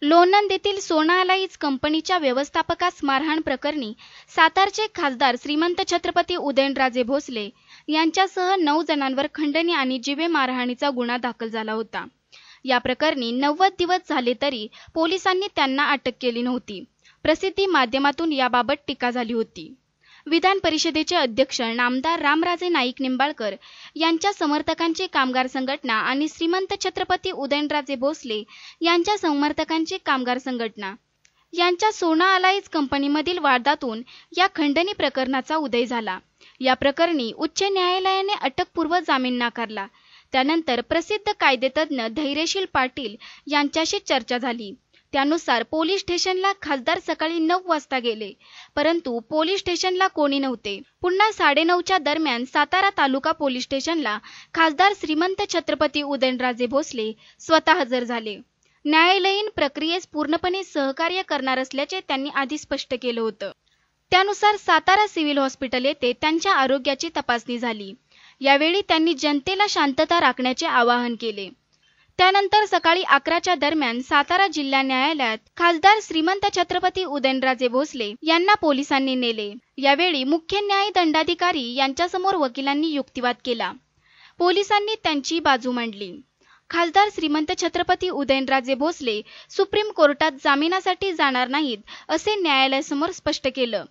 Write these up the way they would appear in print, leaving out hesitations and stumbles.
लोणंद येथील सोना अलाईज कंपनीच्या व्यवस्थापकास मारहाण प्रकरणी सातारचे खासदार श्रीमंत छत्रपती उदयनराजे भोसले यांच्यासह 9 जणांवर खंडणी आणि जीवे मारहाणीचा गुन्हा दाखल झाला होता। या प्रकरणी 90 दिवस झाले तरी पोलिसांनी त्यांना अटक केली नव्हती। प्रसिद्धी माध्यमातून याबाबत टीका झाली होती। विधान परिषदेचे अध्यक्ष नामदार रामराजे नाईक निंबाळकर यांच्या समर्थकांची कामगार संघटना आणि श्रीमंत छत्रपती उदयनराजे भोसले यांच्या समर्थकांची कामगार संघटना यांच्या सोना अलाईज कंपनीमधील वादातून या खंडणी प्रकरणाचा उदय झाला। या प्रकरणी उच्च न्यायालयाने अटकपूर्व जामीन नाकारला। त्यानंतर प्रसिद्ध कायदेतज्ञ धैर्यशील पाटील यांच्याशी चर्चा झाली। त्यानुसार पोलीस स्टेशनला खासदार सकाळी 9 वाजता गेले, परंतु पोलीस स्टेशनला कोणी नव्हते। पुन्हा 9:30च्या दरम्यान सातारा तालुका पोलीस स्टेशनला खासदार श्रीमंत छत्रपती उदयनराजे भोसले स्वतः हजर झाले। न्यायालयीन प्रक्रियेस पूर्णपणे सहकार्य करणार असल्याचे त्यांनी आधी स्पष्ट केलं होतं। त्यानुसार सातारा सिव्हिल हॉस्पिटल येथे त्यांच्या आरोग्याची तपासणी झाली। यावेळी त्यांनी जनतेला शांतता राखण्याचे आवाहन केले। त्यानंतर सकाळी 11च्या दरम्यान सातारा जिल्हा न्यायालयात खासदार श्रीमंत छत्रपती उदयनराजे भोसले यांना पोलिसांनी नेले। यावेळी मुख्य न्याय दंडाधिकारी यांच्यासमोर वकिलांनी युक्तिवाद केला। पोलिसांनी त्यांची बाजू मांडली। खासदार श्रीमंत छत्रपती उदयनराजे भोसले सुप्रीम कोर्टात जामिनासाठी जाणार नाहीत असे न्यायालयासमोर स्पष्ट केलं।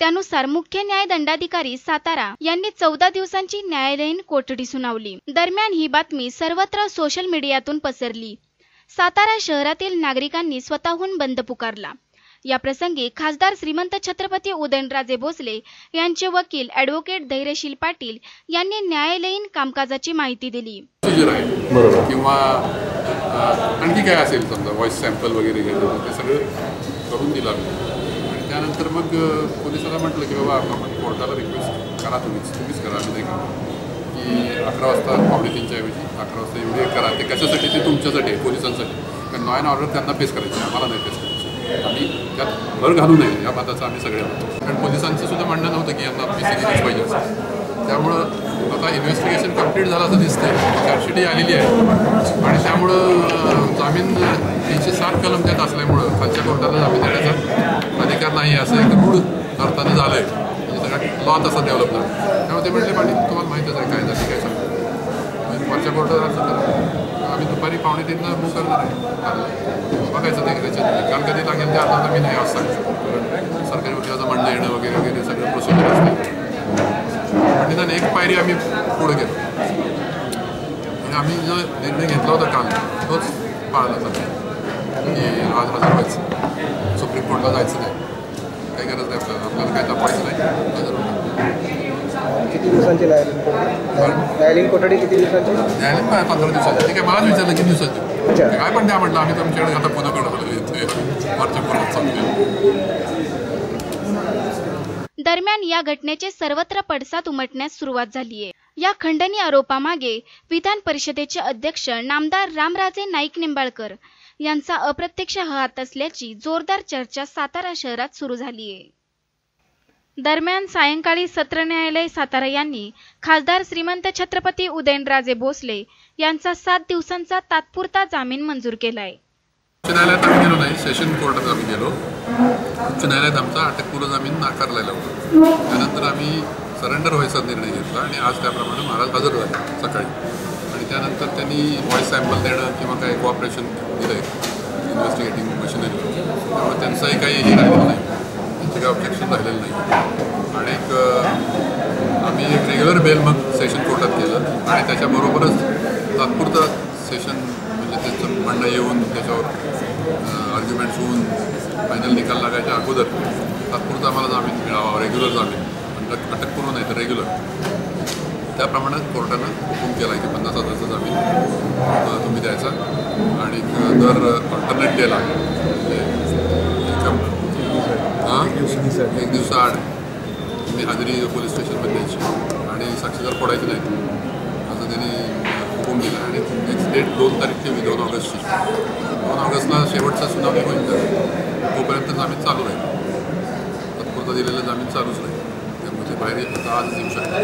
त्यानुसार मुख्य न्याय दंडाधिकारी सातारा यांनी 14 दिवसांची न्यायालयीन कोठडी सुनावली। दरम्यान ही बातमी सर्वत्र सोशल मीडियातून पसरली। सातारा शहरातील नागरिकांनी स्वतःहून बंद पुकारला। या प्रसंगी खासदार श्रीमंत छत्रपती उदयनराजे भोसले यांचे वकील ॲडव्होकेट धैर्यशील पाटील यांनी न्यायालयीन कामकाजाची माहिती दिली। बरोबर किंवा आणखी काय असेल समजा व्हॉइस सॅम्पल वगैरे घेतलं ते सगळं करून दिलं। त्यानंतर मग पोलिसांना म्हटलं की बाबा आपण कोर्टाला रिक्वेस्ट करा, तुम्हीच करा। आम्ही नाही की 11 वाजता 3:45च्या ऐवजी 11 वाजता एवढे करा। ते कशासाठी? ते तुमच्यासाठी आहे, पोलिसांसाठी। कारण लॉ अँड ऑर्डर त्यांना फेस करायची, आम्हाला नाही फेस करायची। आम्ही त्यात भर घालू नये या मताचं आम्ही सगळे आहोत। कारण पोलिसांचं सुद्धा म्हणणं नव्हतं की यांना पीसी दिलीच पाहिजे असं। त्यामुळं आता इन्व्हेस्टिगेशन कंप्लीट झालं असं दिसतंय, चार्जशीटही आलेली आहे आणि त्यामुळं जामीन 307 कलम त्यात असल्यामुळं खालच्या कोर्टाला जामीन देण्याचा अधिकार नाही असं एक रूढ अर्थानं झालं आहे। म्हणजे सगळ्या लॉ तसा डेव्हलप झाला। त्यामुळे ते म्हटले पाटील तुम्हाला माहीतच आहे काय झालं काय सांगतो वरच्या कोर्टात असं करा। आम्ही दुपारी 2:45ला मूव करणार आहे, बघायचं ते त्याच्यात कारण कधी लागेल ते आता मी नाही असं सांगतो। सरकारी वकिलाचं म्हणणं येणं वगैरे वगैरे सगळं प्रोसिजर असते। पण निदान एक पायरी आम्ही पुढे गेलो आणि आम्ही जो निर्णय घेतला होता काल तोच पाळला जातो की आज हजर व्हायचं, सुप्रीम कोर्टला जायचं नाही, काही गरज नाही आपल्याला काही तपायचं नाही, हजर होतं। किती दिवसांची न्यायालयीन कोठडी? किती दिवसांची? न्यायालयीन 15 दिवसांची। ठीक आहे, मलाच विचारलं किती दिवसांची काय पण द्या म्हटलं आम्ही तुमच्याकडे आता पुन्हा कडवलं वरच्या कोर्टात चालू। दरम्यान या घटनेचे सर्वत्र पडसाद उमटण्यास सुरुवात झाली आहे। या खंडणी आरोपामागे विधान परिषदेचे अध्यक्ष नामदार रामराजे नाईक निंबाळकर यांचा अप्रत्यक्ष हात असल्याची जोरदार चर्चा सातारा शहरात सुरू झाली आहे। दरम्यान सायंकाळी सत्र न्यायालय सातारा यांनी खासदार श्रीमंत छत्रपती उदयनराजे भोसले यांचा 7 दिवसांचा तात्पुरता जामीन मंजूर केलाय। उच्च न्यायालयात आम्ही गेलो नाही, सेशन कोर्टात आम्ही गेलो। उच्च न्यायालयात आमचा अटकपूर्व जामीन नाकारलेला होता। त्यानंतर आम्ही सरेंडर व्हायचा निर्णय घेतला आणि आज त्याप्रमाणे महाराज हजर झाले सकाळी। आणि त्यानंतर त्यांनी व्हॉइस सॅम्पल देणं किंवा काही कोऑपरेशन दिलं आहे इन्व्हेस्टिगेटिंग मशिनरी, त्यामुळे त्यांचंही काही हे राहिलेलं नाही, त्यांचं काही ऑब्जेक्शन राहिलेलं नाही। आणि आम्ही एक रेग्युलर बेल मग सेशन कोर्टात केलं आणि त्याच्याबरोबरच तात्पुरतं सेशन म्हणजे त्यांचं म्हणणं येऊन त्याच्यावर आर्ग्युमेंट्स होऊन फायनल निकाल लागायच्या अगोदर तात्पुरता आम्हाला जामीन मिळावा, रेग्युलर जामीन, अटकपूर्व नाही तर रेग्युलर। त्याप्रमाणे कोर्टानं हुकूम केला की 50,000चा जामीन तुम्ही द्यायचा आणि दर अल्टरनेट डेला म्हणजे एक दिवसाआड तुम्ही हजेरी पोलीस स्टेशनमध्ये द्यायची आणि साक्षीदार फोडायचे नाहीत असं त्यांनी हुकूम दिला। आणि नेक्स्ट डेट 2 तारीख ठेवली, 2 ऑगस्टची। 2 ऑगस्टला शेवटचा सुनावणी होईल, तोपर्यंत जामीन चालू राहील, तात्पुरता दिलेलं जामीन चालूच राहील। त्यामुळे ते बाहेर आजच येऊ शकतात,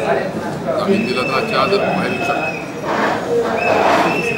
जामीन दिला तर आजच्या आज बाहेर येऊ शकतात।